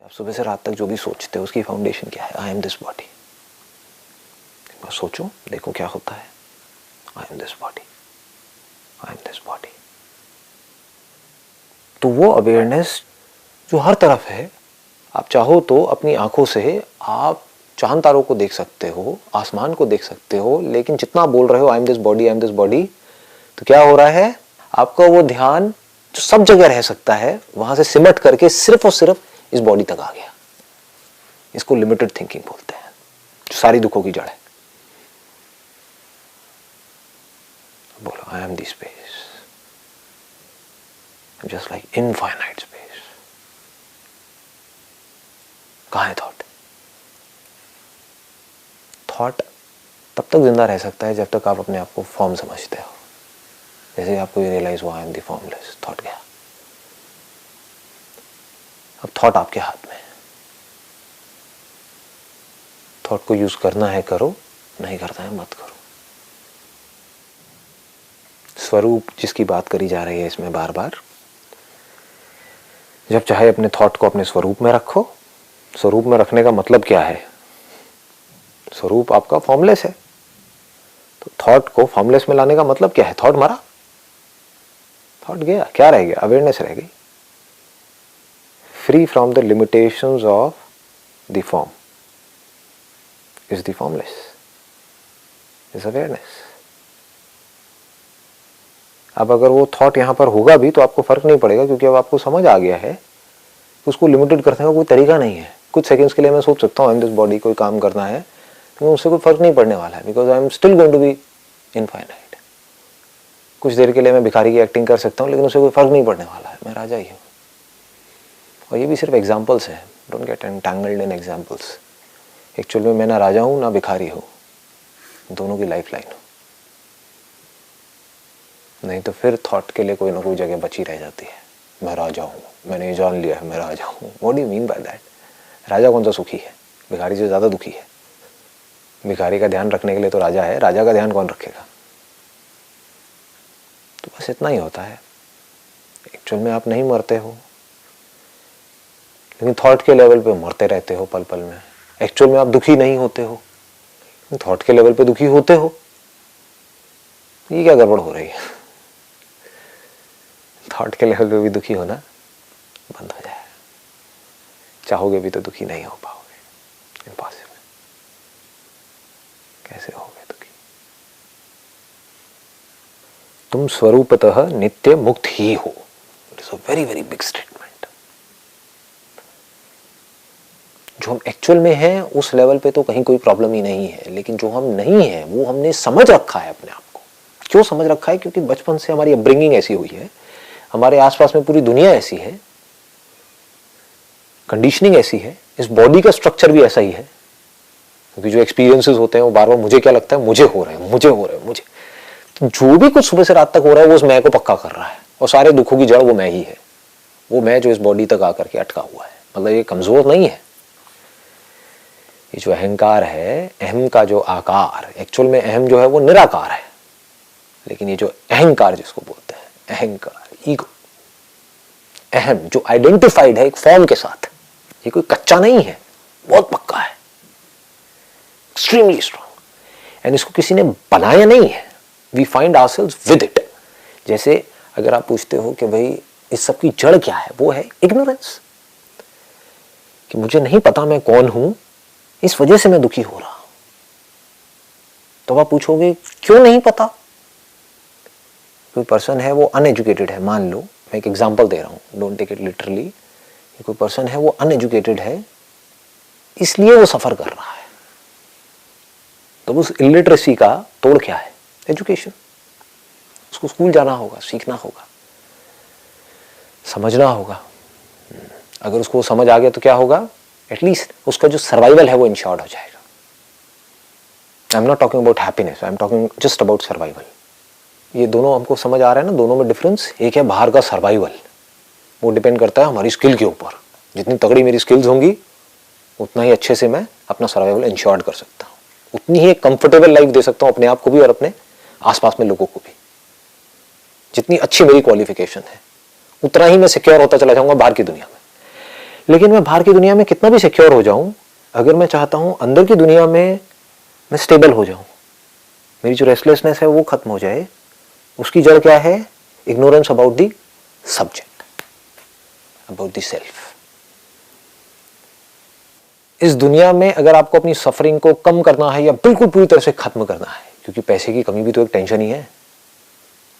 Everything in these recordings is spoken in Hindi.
आप सुबह से रात तक जो भी सोचते हो उसकी फाउंडेशन क्या है? I am this body. एक बार सोचो, देखो क्या होता है। I am this body, I am this body. तो वो अवेयरनेस जो हर तरफ है, आप चाहो तो अपनी आंखों से आप चांद तारों को देख सकते हो, आसमान को देख सकते हो, लेकिन जितना बोल रहे हो I am this body, I am this body, तो क्या हो रहा है, आपका वो ध्यान जो सब जगह रह सकता है वहां से सिमट करके सिर्फ और सिर्फ इस बॉडी तक आ गया। इसको लिमिटेड थिंकिंग बोलते हैं, जो सारी दुखों की जड़ है। बोलो I am the space, just like infinite space. कहां है थॉट? थॉट तब तक जिंदा रह सकता है जब तक आप अपने आप को फॉर्म समझते हो। जैसे ही आपको ये रियलाइज हुआ I am the formless, thought गया। अब थॉट आपके हाथ में है। थॉट को यूज करना है करो, नहीं करना है मत करो। स्वरूप जिसकी बात करी जा रही है इसमें बार बार, जब चाहे अपने थॉट को अपने स्वरूप में रखो। स्वरूप में रखने का मतलब क्या है? स्वरूप आपका फॉर्मलेस है, तो थॉट को फॉर्मलेस में लाने का मतलब क्या है? थॉट मरा, थॉट गया, क्या रह गया? अवेयरनेस रह गई। Free from the limitations of the form is the formless, is awareness. अब अगर वो थॉट यहां पर होगा भी तो आपको फर्क नहीं पड़ेगा, क्योंकि अब आपको समझ आ गया है उसको लिमिटेड करने का कोई तरीका नहीं है। कुछ सेकंड्स के लिए मैं सोच सकता हूँ आई एम दिस बॉडी, कोई काम करना है, तो उससे कोई फर्क नहीं पड़ने वाला है, because I am still going to be infinite. कुछ देर के लिए मैं भिखारी की एक्टिंग कर सकता हूँ, लेकिन उससे कोई फर्क नहीं पड़ने वाला है, मैं राजा ही हूँ। और ये भी सिर्फ एग्जाम्पल्स है, don't get entangled in examples. Actual में मैं ना राजा हूं ना भिखारी हूं, दोनों की लाइफ लाइन हूं। नहीं तो फिर थॉट के लिए कोई ना कोई जगह बची रह जाती है। मैं राजा हूं, मैंने ये जान लिया है मैं राजा हूं। What do you mean by that? राजा कौन सा सुखी है? भिखारी से ज्यादा दुखी है। भिखारी का ध्यान रखने के लिए तो राजा है, राजा का ध्यान कौन रखेगा? तो बस इतना ही होता है। एक्चुअल में आप नहीं मरते हो, लेकिन थॉट के लेवल पे मरते रहते हो पल पल में। एक्चुअल में आप दुखी नहीं होते हो, थॉट के लेवल पे दुखी होते हो। ये क्या गड़बड़ हो रही है? थॉट के लेवल पे भी दुखी होना बंद हो जाए। चाहोगे भी तो दुखी नहीं हो पाओगे, इम्पॉसिबल। कैसे होगे दुखी? तुम स्वरूपतः नित्य मुक्त ही हो। It is a very very big statement. जो हम एक्चुअल में हैं उस लेवल पे तो कहीं कोई प्रॉब्लम ही नहीं है, लेकिन जो हम नहीं है वो हमने समझ रखा है अपने आप को। क्यों समझ रखा है? क्योंकि बचपन से हमारी अपब्रिंगिंग ऐसी हुई है, हमारे आसपास में पूरी दुनिया ऐसी है, कंडीशनिंग ऐसी है, इस बॉडी का स्ट्रक्चर भी ऐसा ही है। क्योंकि जो एक्सपीरियंसेस होते हैं वो बार बार मुझे क्या लगता है, मुझे हो रहा है, मुझे हो रहा है, मुझे। तो जो भी कुछ सुबह से रात तक हो रहा है वो उस मैं को पक्का कर रहा है, और सारे दुखों की जड़ वो मैं ही है। वो मैं जो इस बॉडी तक आकर के अटका हुआ है। मतलब ये कमजोर नहीं है। ये जो अहंकार है, अहम का जो आकार, एक्चुअल में अहम जो है वो निराकार है, लेकिन ये जो अहंकार जिसको बोलते हैं, अहंकार, ईगो, अहम जो आइडेंटिफाइड है एक फॉर्म के साथ, ये कोई कच्चा नहीं है, बहुत पक्का है, एक्सट्रीमली स्ट्रांग। एंड इसको किसी ने बनाया नहीं है, we find ourselves with it. जैसे अगर आप पूछते हो कि भाई इस सब की जड़ क्या है, वो है इग्नोरेंस, कि मुझे नहीं पता मैं कौन हूं, इस वजह से मैं दुखी हो रहा हूं। तो आप पूछोगे क्यों नहीं पता? कोई पर्सन है वो अनएजुकेटेड है, मान लो, मैं एक एग्जांपल दे रहा हूं, डोंट टेक इट लिटरली। कोई पर्सन है वो अनएजुकेटेड है, इसलिए वो सफर कर रहा है। तो उस इलिटरेसी का तोड़ क्या है? एजुकेशन। उसको स्कूल जाना होगा, सीखना होगा, समझना होगा। अगर उसको समझ आ गया तो क्या होगा? एटलीस्ट उसका जो सर्वाइवल है वो इंश्योर्ड हो जाएगा। I am not talking about happiness, I am talking just about survival. ये दोनों हमको समझ आ रहा है ना, दोनों में डिफरेंस। एक है बाहर का सर्वाइवल, वो डिपेंड करता है हमारी स्किल के ऊपर। जितनी तगड़ी मेरी स्किल्स होंगी उतना ही अच्छे से मैं अपना सर्वाइवल इंश्योर्ड कर सकता हूँ, उतनी ही एक कंफर्टेबल लाइफ दे सकता हूँ अपने आप को भी और अपने आसपास में लोगों को भी। जितनी अच्छी मेरी क्वालिफिकेशन है उतना ही मैं सिक्योर होता चला जाऊंगा बाहर की दुनिया में। लेकिन मैं बाहर की दुनिया में कितना भी सिक्योर हो जाऊं, अगर मैं चाहता हूं अंदर की दुनिया में मैं स्टेबल हो जाऊं, मेरी जो रेस्टलेसनेस है वो खत्म हो जाए, उसकी जड़ क्या है? Ignorance about the subject, about the self. इस दुनिया में अगर आपको अपनी सफरिंग को कम करना है या बिल्कुल पूरी तरह से खत्म करना है, क्योंकि पैसे की कमी भी तो एक टेंशन ही है,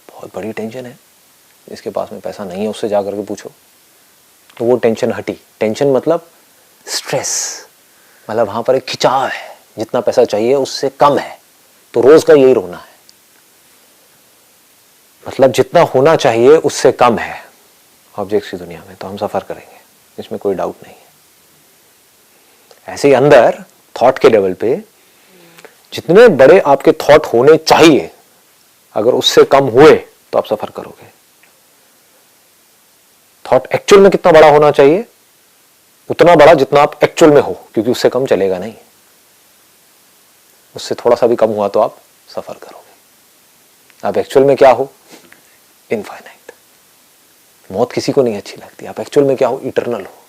बहुत बड़ी टेंशन है। जिसके पास में पैसा नहीं है उससे जाकर के पूछो तो वो टेंशन हटी। टेंशन मतलब स्ट्रेस, मतलब वहां पर एक खिंचाव है, जितना पैसा चाहिए उससे कम है, तो रोज का यही रोना है। मतलब जितना होना चाहिए उससे कम है ऑब्जेक्ट्स की दुनिया में, तो हम सफर करेंगे, इसमें कोई डाउट नहीं है। ऐसे ही अंदर थॉट के लेवल पे जितने बड़े आपके थॉट होने चाहिए, अगर उससे कम हुए तो आप सफर करोगे। थॉट एक्चुअल में कितना बड़ा होना चाहिए? उतना बड़ा जितना आप एक्चुअल में हो, क्योंकि उससे कम चलेगा नहीं। उससे थोड़ा सा भी कम हुआ तो आप सफर करोगे। आप एक्चुअल में क्या हो? इनफाइनाइट। मौत किसी को नहीं अच्छी लगती। आप एक्चुअल में क्या हो? इटर्नल हो।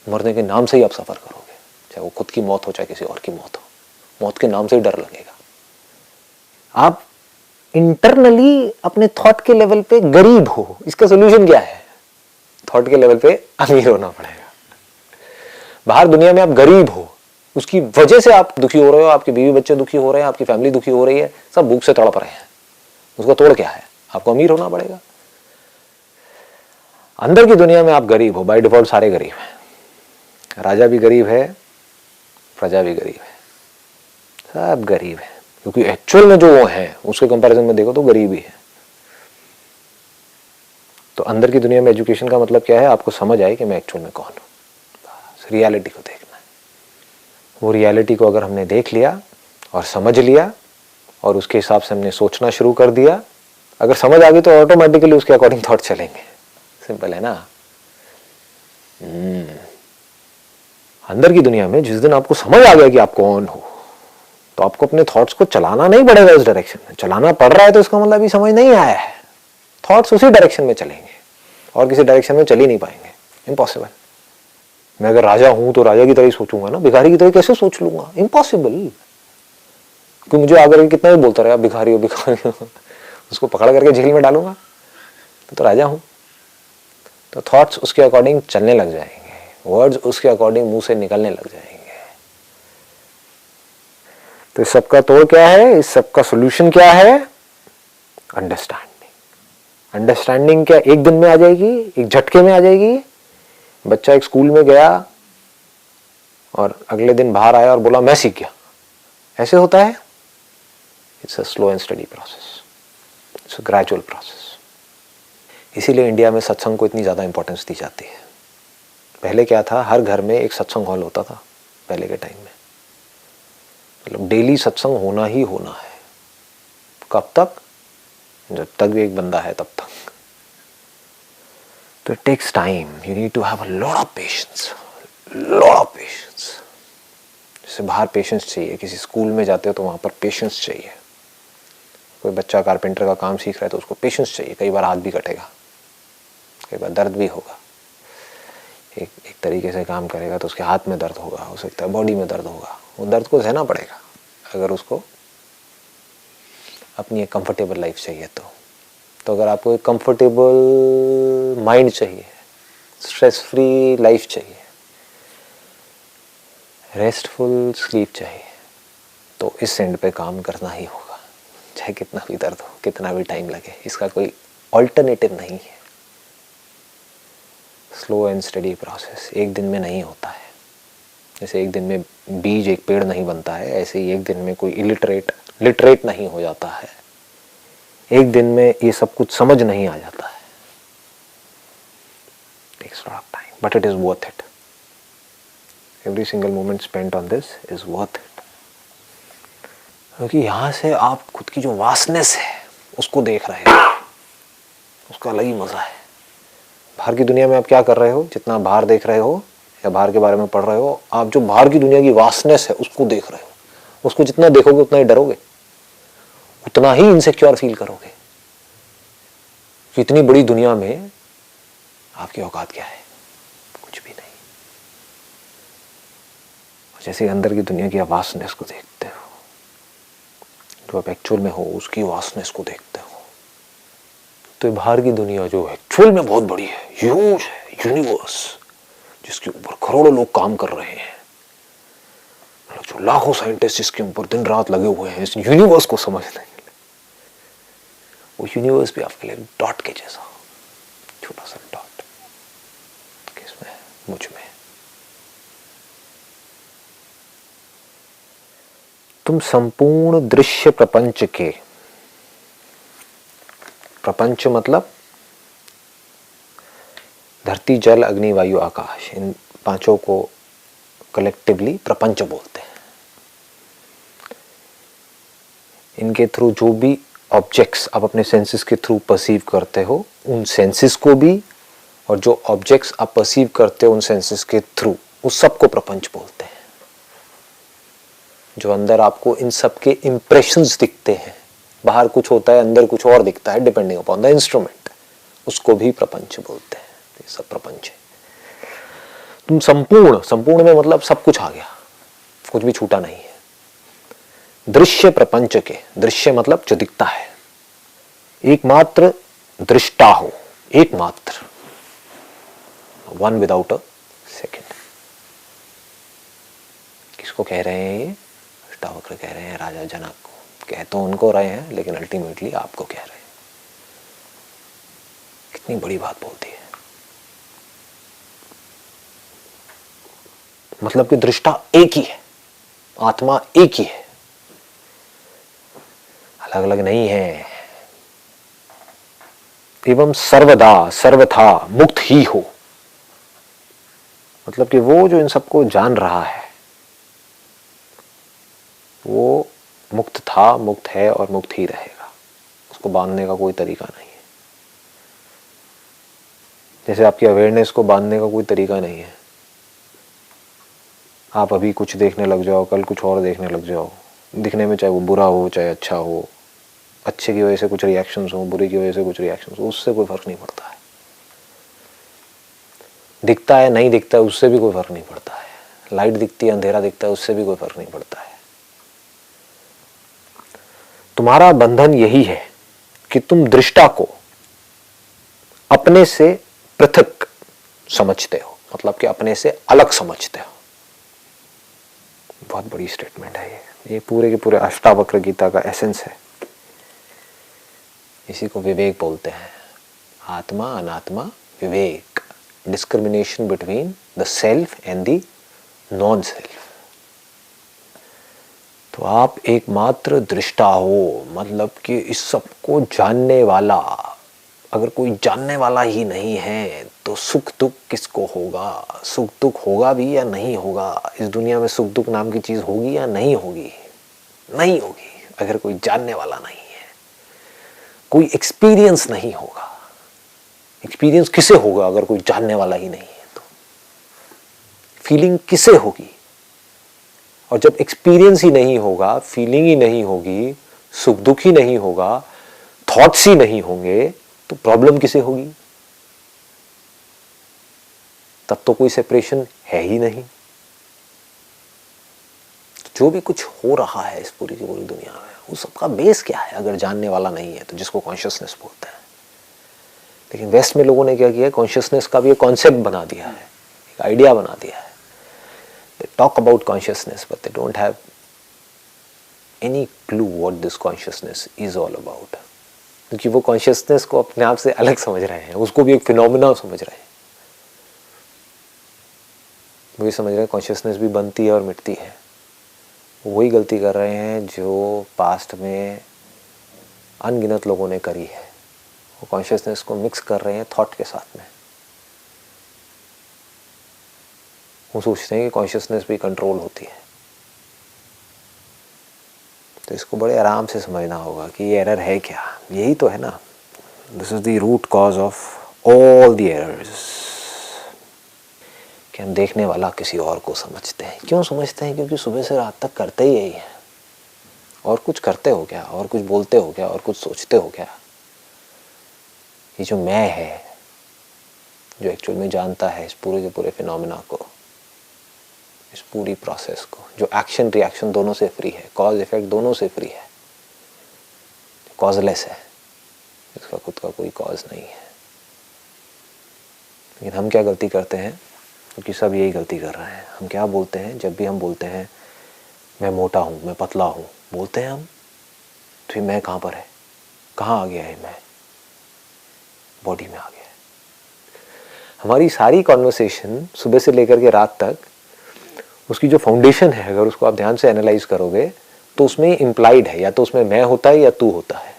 मरने के नाम से ही आप सफर करोगे, चाहे वो खुद की मौत हो चाहे किसी और की मौत हो। मौत के नाम से ही डर लगेगा। आप इंटरनली अपने थॉट के लेवल पे गरीब हो। इसका सोल्यूशन क्या है? थॉट के लेवल पे अमीर होना पड़ेगा। बाहर दुनिया में आप गरीब हो, उसकी वजह से आप दुखी हो रहे हो, आपके बीवी बच्चे दुखी हो रहे हैं, आपकी फैमिली दुखी हो रही है, सब भूख से तड़प रहे हैं। उसका तोड़ क्या है? आपको अमीर होना पड़ेगा। अंदर की दुनिया में आप गरीब हो, बाय डिफॉल्ट सारे गरीब हैं। राजा भी गरीब है, प्रजा भी गरीब है, सब गरीब है, क्योंकि एक्चुअल में जो वो है उसके कंपैरिजन में देखो तो गरीब ही है। तो अंदर की दुनिया में एजुकेशन का मतलब क्या है? आपको समझ आए कि मैं एक्चुअल में कौन हूं, रियलिटी को देखना है। वो रियलिटी को अगर हमने देख लिया और समझ लिया और उसके हिसाब से हमने सोचना शुरू कर दिया, अगर समझ आ गई तो ऑटोमेटिकली उसके अकॉर्डिंग थॉट चलेंगे। सिंपल है ना। अंदर की दुनिया में जिस दिन आपको समझ आ गया कि आप कौन हो, तो आपको अपने थॉट्स को चलाना नहीं पड़ेगा उस डायरेक्शन में। चलाना पड़ रहा है तो इसका मतलब अभी समझ नहीं आया है। थॉट्स उसी डायरेक्शन में चलेंगे और किसी डायरेक्शन में चल ही नहीं पाएंगे। इम्पॉसिबल। मैं अगर राजा हूं तो राजा की तरह ही सोचूंगा ना, भिखारी की तरह कैसे सोच लूंगा? इम्पॉसिबल। क्योंकि मुझे आकर कितना भी बोलता रहे भिखारी हो भिखारी हो, उसको पकड़ करके जेल में डालूंगा तो राजा हूं। तो थॉट्स उसके अकॉर्डिंग चलने लग जाएंगे, वर्ड्स उसके अकॉर्डिंग मुंह से निकलने लग जाएंगे। तो इस सबका तोड़ क्या है? इस सबका सोल्यूशन क्या है? अंडरस्टैंडिंग। अंडरस्टैंडिंग क्या एक दिन में आ जाएगी, एक झटके में आ जाएगी? बच्चा एक स्कूल में गया और अगले दिन बाहर आया और बोला मैं सीख गया, ऐसे होता है? It's a slow and study process, it's a gradual process. इसीलिए इंडिया में सत्संग को इतनी ज्यादा इंपॉर्टेंस दी जाती है। पहले क्या था? हर घर में एक सत्संग हॉल होता था पहले के टाइम में। मतलब डेली सत्संग होना ही होना है। कब तक? जब तक भी एक बंदा है तब तक। तो it takes time, you need to have a lot of patience, lot of patience. जैसे बाहर पेशेंस चाहिए, किसी स्कूल में जाते हो तो वहां पर पेशेंस चाहिए। कोई बच्चा कारपेंटर का काम सीख रहा है तो उसको पेशेंस चाहिए। कई बार हाथ भी कटेगा, कई बार दर्द भी होगा। एक तरीके से काम करेगा तो उसके हाथ में दर्द होगा, हो सकता है बॉडी में दर्द होगा। वो दर्द को सहना पड़ेगा अगर उसको अपनी एक कंफर्टेबल लाइफ चाहिए तो अगर आपको एक कंफर्टेबल माइंड चाहिए, स्ट्रेस फ्री लाइफ चाहिए, रेस्टफुल स्लीप चाहिए, तो इस एंड पे काम करना ही होगा, चाहे कितना भी दर्द हो, कितना भी टाइम लगे। इसका कोई ऑल्टरनेटिव नहीं है। स्लो एंड स्टडी प्रोसेस एक दिन में नहीं होता है। जैसे एक दिन में बीज एक पेड़ नहीं बनता है, ऐसे ही एक दिन में कोई लिटरेट नहीं हो जाता है। एक दिन में ये सब कुछ समझ नहीं आ जाता है। Takes a lot of time, but it is worth it. Every single moment spent on this is worth it. क्योंकि यहां से आप खुद की जो वास्टनेस है उसको देख रहे हो, उसका अलग ही मजा है। बाहर की दुनिया में आप क्या कर रहे हो? जितना बाहर देख रहे हो या बाहर के बारे में पढ़ रहे हो, आप जो बाहर की दुनिया की वास्टनेस है उसको देख रहे हो। उसको जितना देखोगे उतना ही डरोगे, उतना ही इनसिक्योर फील करोगे कि इतनी बड़ी दुनिया में आपकी औकात क्या है? कुछ भी जैसे अंदर की दुनिया की वास्टनेस को देखते हो, जो आप एक्चुअल में हो उसकी वास्टनेस को देखते हो, तो ये बाहर की दुनिया जो एक्चुअल में बहुत बड़ी है, ह्यूज है, यूनिवर्स, जिसके ऊपर करोड़ों लोग काम कर रहे हैं, जो लाखों साइंटिस्ट जिसके ऊपर दिन रात लगे हुए हैं इस यूनिवर्स को समझने के लिए, वो यूनिवर्स भी आपके लिए डॉट के जैसा, छोटा सा डॉट, किसमें? मुझ में। तुम संपूर्ण दृश्य प्रपंच के, प्रपंच मतलब धरती, जल, अग्नि, वायु, आकाश, इन पांचों को कलेक्टिवली प्रपंच बोलते हैं। इनके थ्रू जो भी ऑब्जेक्ट्स आप अपने सेंसेस के थ्रू परसीव करते हो, उन सेंसेस को भी, और जो ऑब्जेक्ट्स आप परसीव करते हो उन सेंसेस के थ्रू, उस सब को प्रपंच बोलते हैं। जो अंदर आपको इन सब के इंप्रेशंस दिखते हैं, बाहर कुछ होता है अंदर कुछ और दिखता है, डिपेंडिंग अपॉन द इंस्ट्रूमेंट, उसको भी प्रपंच बोलते हैं। ये सब प्रपंच है। तुम संपूर्ण, संपूर्ण में मतलब सब कुछ आ गया, कुछ भी छूटा नहीं है। दृश्य प्रपंच के, दृश्य मतलब जो दिखता है, एकमात्र दृष्टा हो, एकमात्र, वन विदाउट अ सेकेंड। किसको कह रहे हैं ये? अष्टावक्र कह रहे हैं राजा जनक को। कह तो उनको रहे हैं लेकिन अल्टीमेटली आपको कह रहे हैं। कितनी बड़ी बात बोलती है। मतलब कि दृष्टा एक ही है, आत्मा एक ही है, अलग अलग नहीं है। एवं सर्वदा सर्वथा मुक्त ही हो, मतलब कि वो जो इन सबको जान रहा है वो मुक्त था, मुक्त है और मुक्त ही रहेगा। उसको बांधने का कोई तरीका नहीं है। जैसे आपकी अवेयरनेस को बांधने का कोई तरीका नहीं है। आप अभी कुछ देखने लग जाओ, कल कुछ और देखने लग जाओ, दिखने में चाहे वो बुरा हो चाहे अच्छा हो, अच्छे की वजह से कुछ रिएक्शंस हो, बुरे की वजह से कुछ रिएक्शंस हो, उससे कोई फर्क नहीं पड़ता है। दिखता है नहीं दिखता है उससे भी कोई फर्क नहीं पड़ता है। लाइट दिखती है अंधेरा दिखता है उससे भी कोई फर्क नहीं पड़ता है। तुम्हारा बंधन यही है कि तुम दृष्टा को अपने से पृथक समझते हो, मतलब कि अपने से अलग समझते हो। बहुत बड़ी स्टेटमेंट है ये पूरे के पूरे अष्टावक्र गीता का एसेंस है। इसी को विवेक बोलते हैं। आत्मा अनात्मा विवेक, discrimination between the self and the non self. तो आप एकमात्र दृष्टा हो, मतलब कि इस सब को जानने वाला। अगर कोई जानने वाला ही नहीं है तो सुख दुख किसको होगा? सुख दुख होगा भी या नहीं होगा? इस दुनिया में सुख दुख नाम की चीज होगी या नहीं होगी? नहीं होगी अगर कोई जानने वाला नहीं है। कोई एक्सपीरियंस नहीं होगा। एक्सपीरियंस किसे होगा अगर कोई जानने वाला ही नहीं है? तो फीलिंग किसे होगी? और जब एक्सपीरियंस ही नहीं होगा, फीलिंग ही नहीं होगी, सुख दुख ही नहीं होगा, थॉट्स ही नहीं होंगे, तो प्रॉब्लम किसे होगी? तब तो कोई सेपरेशन है ही नहीं। जो भी कुछ हो रहा है इस पूरी की पूरी दुनिया में, उस सबका बेस क्या है अगर जानने वाला नहीं है? तो जिसको कॉन्शियसनेस बोलते हैं। लेकिन वेस्ट में लोगों ने क्या किया, कॉन्शियसनेस का भी एक कॉन्सेप्ट बना दिया है, एक आइडिया बना दिया है। They talk about consciousness, but they don't have any clue what this consciousness is all about. क्योंकि वो कॉन्शियसनेस को अपने आप से अलग समझ रहे हैं, उसको भी एक फिनोमिना समझ रहे हैं। वो ये समझ रहे हैं कॉन्शियसनेस भी बनती है और मिटती है। वही गलती कर रहे हैं जो पास्ट में अनगिनत लोगों ने करी है। वो कॉन्शियसनेस को मिक्स कर रहे हैं थॉट के साथ में। वो सोचते हैं कि कॉन्शियसनेस भी कंट्रोल होती है। तो इसको बड़े आराम से समझना होगा कि ये एरर है क्या। यही तो है ना, this is the root cause of all the errors, कि हम देखने वाला किसी और को समझते हैं। क्यों समझते हैं? क्योंकि सुबह से रात तक करते ही यही है। और कुछ करते हो क्या? और कुछ बोलते हो क्या? और कुछ सोचते हो क्या? ये जो मैं है, जो एक्चुअल में जानता है इस पूरे के पूरे फिनोमिना को, इस पूरी प्रोसेस को, जो एक्शन रिएक्शन दोनों से फ्री है, कॉज इफेक्ट दोनों से फ्री है, कॉजलेस है, इसका खुद का कोई कॉज नहीं है। लेकिन हम क्या गलती करते हैं, क्योंकि सब यही गलती कर रहे हैं, हम क्या बोलते हैं, जब भी हम बोलते हैं मैं मोटा हूँ, मैं पतला हूँ, बोलते हैं हम, तो ये मैं कहाँ पर है, कहाँ आ गया है मैं, बॉडी में आ गया है। हमारी सारी कॉन्वर्सेशन सुबह से लेकर के रात तक, उसकी जो फाउंडेशन है, अगर उसको आप ध्यान से एनालाइज करोगे तो उसमें इम्प्लाइड है, या तो उसमें मैं होता है या तू होता है,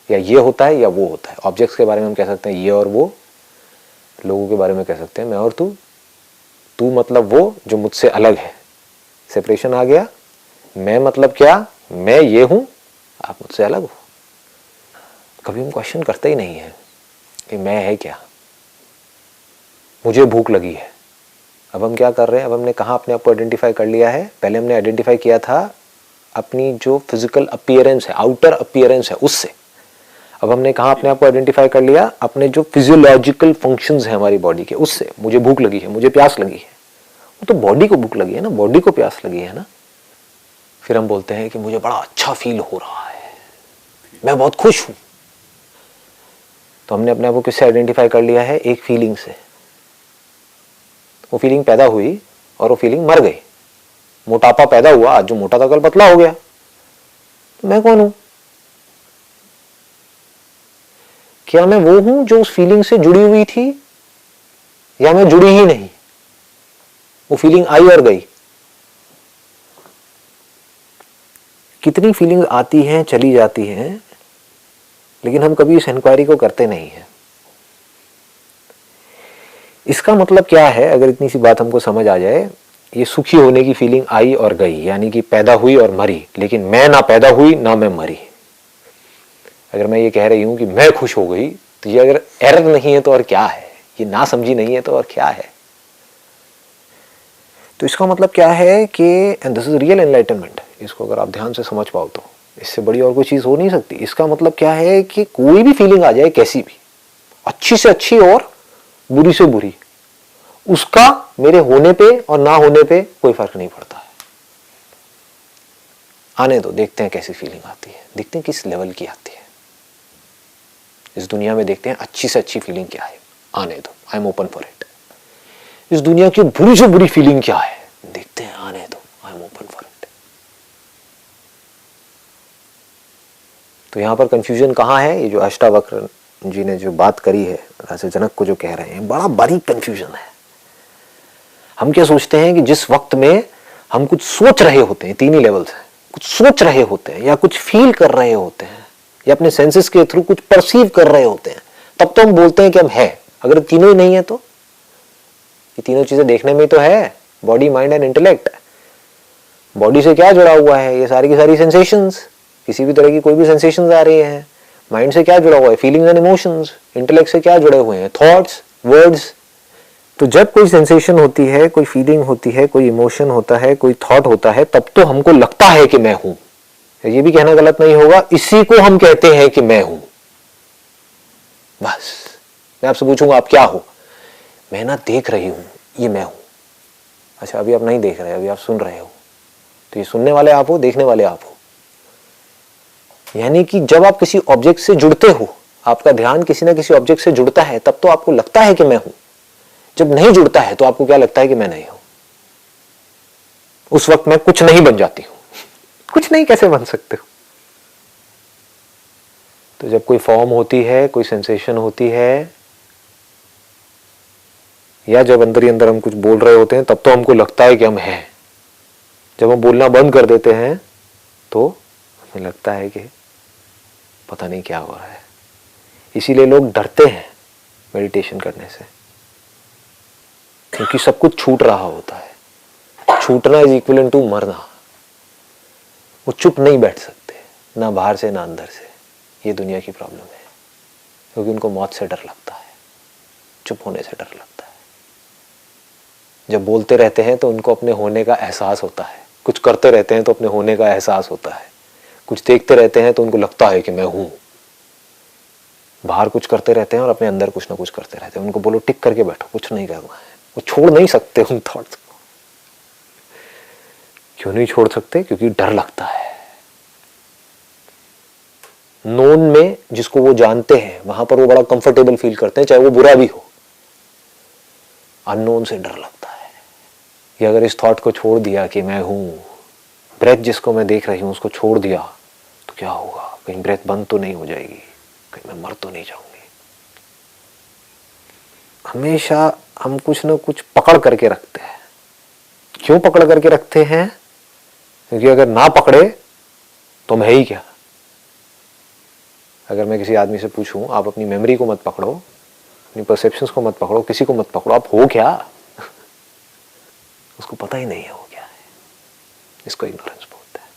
या ये होता है या वो होता है। ऑब्जेक्ट्स के बारे में हम कह सकते हैं ये और वो, लोगों के बारे में कह सकते हैं मैं और तू। तू मतलब वो जो मुझसे अलग है, सेपरेशन आ गया। मैं मतलब क्या, मैं ये हूं, आप मुझसे अलग हो। कभी हम क्वेश्चन करते ही नहीं है कि मैं है क्या। मुझे भूख लगी है, अब हम क्या कर रहे हैं, अब हमने कहाँ अपने आप को आइडेंटिफाई कर लिया है। पहले हमने आइडेंटिफाई किया था अपनी जो फिजिकल अपीयरेंस है, आउटर अपीयरेंस है, उससे। अब हमने कहाँ अपने आप को आइडेंटिफाई कर लिया, अपने जो फिजियोलॉजिकल फंक्शंस हैं हमारी बॉडी के, उससे। मुझे भूख लगी है, मुझे प्यास लगी है, वो तो बॉडी को भूख लगी है ना, बॉडी को प्यास लगी है ना। फिर हम बोलते हैं कि मुझे बड़ा अच्छा फील हो रहा है, मैं बहुत खुश हूं। तो हमने अपने आप को किससे आइडेंटिफाई कर लिया है, एक फीलिंग से। वो फीलिंग पैदा हुई और वो फीलिंग मर गई। मोटापा पैदा हुआ, आज जो मोटा था कल पतला हो गया, तो मैं कौन हूं? क्या मैं वो हूं जो उस फीलिंग से जुड़ी हुई थी, या मैं जुड़ी ही नहीं, वो फीलिंग आई और गई। कितनी फीलिंग आती हैं, चली जाती हैं, लेकिन हम कभी इस इंक्वायरी को करते नहीं हैं। इसका मतलब क्या है, अगर इतनी सी बात हमको समझ आ जाए, ये सुखी होने की फीलिंग आई और गई, यानी कि पैदा हुई और मरी, लेकिन मैं ना पैदा हुई ना मैं मरी। अगर मैं ये कह रही हूं कि मैं खुश हो गई, तो ये अगर एरर नहीं है तो और क्या है, ये ना समझी नहीं है तो और क्या है। तो इसका मतलब क्या है कि and this is real enlightenment. इसको अगर आप ध्यान से समझ पाओ तो इससे बड़ी और कोई चीज हो नहीं सकती। इसका मतलब क्या है कि कोई भी फीलिंग आ जाए, कैसी भी, अच्छी से अच्छी और बुरी से बुरी, उसका मेरे होने पे और ना होने पे कोई फर्क नहीं पड़ता है। आने दो, देखते हैं कैसी फीलिंग आती है, देखते हैं किस लेवल की आती है। इस दुनिया में देखते हैं अच्छी से अच्छी फीलिंग क्या है, आने दो, I am open for it. इस दुनिया की बुरी से बुरी फीलिंग क्या है, देखते हैं, आने दो, I am open for it. तो यहां पर कंफ्यूजन कहां है, ये जो अष्टावक्र जी ने जो बात करी है, राजा जनक को जो कह रहे हैं, बड़ा बारीक कंफ्यूजन है। हम क्या सोचते हैं कि जिस वक्त में हम कुछ सोच रहे होते हैं, तीन ही लेवल्स हैं, कुछ सोच रहे होते हैं या कुछ फील कर रहे होते हैं या अपने सेंसेस के थ्रू कुछ परसीव कर रहे होते हैं, तब तो हम बोलते हैं कि हम है। अगर तीनों ही नहीं है तो, ये तीनों चीजें देखने में तो है, body, mind and intellect. Body से क्या जुड़ा हुआ है, ये सारी की सारी सेंसेशंस, किसी भी तरह की कोई भी सेंसेशंस आ रही हैं। माइंड से क्या जुड़ा हुआ है, फीलिंग्स एंड इमोशंस। इंटेलेक्ट से क्या जुड़े हुए हैं, थॉट्स, वर्ड्स। तो जब कोई सेंसेशन होती है, कोई फीलिंग होती है, कोई इमोशन होता है, कोई थॉट होता है, तब तो हमको लगता है कि मैं हूं। ये भी कहना गलत नहीं होगा, इसी को हम कहते हैं कि मैं हूं। बस मैं आपसे पूछूंगा आप क्या हो, मैं ना देख रही हूं, ये मैं हूं। अच्छा, अभी आप नहीं देख रहे, अभी आप सुन रहे हो, तो ये सुनने वाले आप हो, देखने वाले आप हो। यानी कि जब आप किसी ऑब्जेक्ट से जुड़ते हो, आपका ध्यान किसी ना किसी ऑब्जेक्ट से जुड़ता है, तब तो आपको लगता है कि मैं हूं। जब नहीं जुड़ता है तो आपको क्या लगता है कि मैं नहीं हूं। उस वक्त मैं कुछ नहीं बन जाती हूं। कुछ नहीं कैसे बन सकते हो? तो जब कोई फॉर्म होती है, कोई सेंसेशन होती है, या जब अंदर ही अंदर हम कुछ बोल रहे होते हैं, तब तो हमको लगता है कि हम हैं। जब हम बोलना बंद कर देते हैं तो हमें लगता है कि पता नहीं क्या हो रहा है। इसीलिए लोग डरते हैं मेडिटेशन करने से, क्योंकि सब कुछ छूट रहा होता है। छूटना इज इक्विवेलेंट टू मरना। वो चुप नहीं बैठ सकते, ना बाहर से ना अंदर से। ये दुनिया की प्रॉब्लम है, क्योंकि उनको मौत से डर लगता है, चुप होने से डर लगता है। जब बोलते रहते हैं तो उनको अपने होने का एहसास होता है, कुछ करते रहते हैं तो अपने होने का एहसास होता है, कुछ देखते रहते हैं तो उनको लगता है कि मैं हूं। बाहर कुछ करते रहते हैं और अपने अंदर कुछ ना कुछ करते रहते हैं। उनको बोलो टिक करके बैठो, कुछ नहीं करना है, वो छोड़ नहीं सकते उन थॉट्स को। क्यों नहीं छोड़ सकते? क्योंकि डर लगता है। नोन में जिसको वो जानते हैं वहां पर वो बड़ा कंफर्टेबल फील करते हैं, चाहे वो बुरा भी हो। अननोन से डर लगता है कि अगर इस थॉट को छोड़ दिया कि मैं हूं, ब्रेथ जिसको मैं देख रही हूं उसको छोड़ दिया तो क्या होगा? कहीं ब्रेथ बंद तो नहीं हो जाएगी, कहीं मैं मर तो नहीं जाऊंगी। हमेशा हम कुछ ना कुछ पकड़ करके रखते हैं। क्यों पकड़ करके रखते हैं? क्योंकि अगर ना पकड़े तो हम है ही क्या। अगर मैं किसी आदमी से पूछूं आप अपनी मेमोरी को मत पकड़ो, अपनी परसेप्शंस को मत पकड़ो, किसी को मत पकड़ो, आप हो क्या? उसको पता ही नहीं है वो क्या है। इसको इग्नोरेंस बोलते हैं।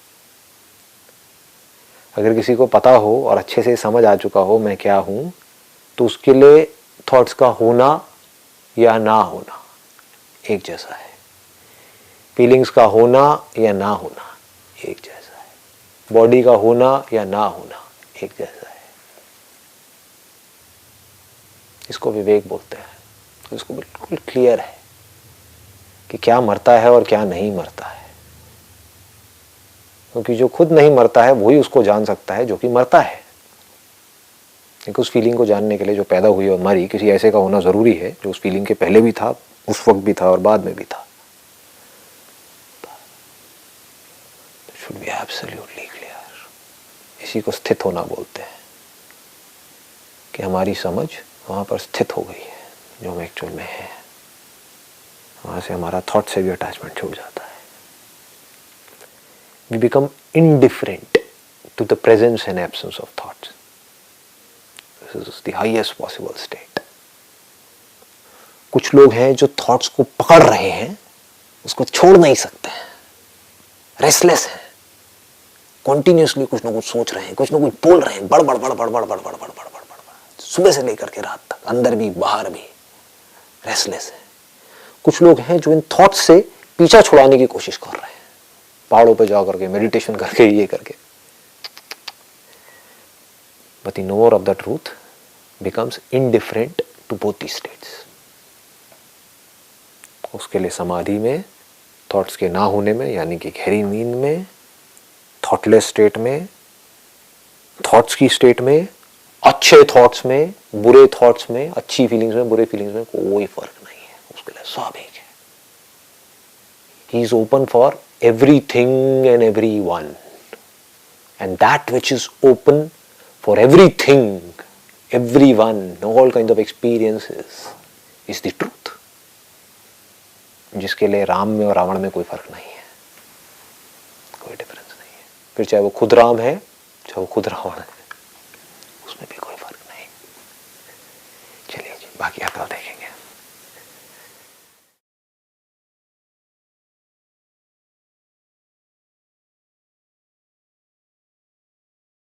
अगर किसी को पता हो और अच्छे से समझ आ चुका हो मैं क्या हूं, तो उसके लिए थॉट्स का होना या ना होना एक जैसा है। फीलिंग्स का होना या ना होना एक जैसा है। बॉडी का होना या ना होना एक जैसा है। इसको विवेक बोलते हैं। तो इसको बिल्कुल क्लियर है कि क्या मरता है और क्या नहीं मरता है। क्योंकि जो खुद नहीं मरता है वही उसको जान सकता है जो कि मरता है। क्योंकि उस फीलिंग को जानने के लिए जो पैदा हुई और मरी, किसी ऐसे का होना जरूरी है जो उस फीलिंग के पहले भी था, उस वक्त भी था और बाद में भी था। Should be absolutely clear. इसी को स्थित होना बोलते हैं कि हमारी समझ वहां पर स्थित हो गई है जो हम एक्चुअल में है। वहां से हमारा थॉट से भी अटैचमेंट छूट जाता है। We become indifferent to the presence and absence of thoughts. This is the highest possible state. कुछ लोग हैं जो थॉट्स को पकड़ रहे हैं, उसको छोड़ नहीं सकते हैं, रेस्टलेस हैं, कॉन्टिन्यूसली कुछ ना कुछ सोच रहे हैं, कुछ ना कुछ बोल रहे हैं, बड़बड़ बड़बड़ बड़बड़ बड़बड़ बड़बड़ सुबह से लेकर के रात तक, अंदर भी बाहर भी रेस्टलेस है। कुछ लोग हैं जो इन थॉट्स से पीछा छुड़ाने की कोशिश कर रहे हैं, पहाड़ों पे जा करके मेडिटेशन करके ये करके। But the knower of the truth becomes indifferent to both the states. उसके लिए समाधि में, थॉट्स के ना होने में, यानी कि गहरी नींद में, थॉटलेस स्टेट में, थॉट्स की स्टेट में, अच्छे थॉट्स में, बुरे थॉट्स में, अच्छी फीलिंग्स में, बुरे फीलिंग्स में कोई फर्क नहीं है। उसके लिए सब एक है। He is open for everything and everyone, and that which is open for everything, everyone, all kind of experiences is the truth. जिसके लिए राम में और रावण में कोई फर्क नहीं है, कोई डिफरेंस नहीं है। फिर चाहे वो खुद राम है, चाहे वो खुद रावण है।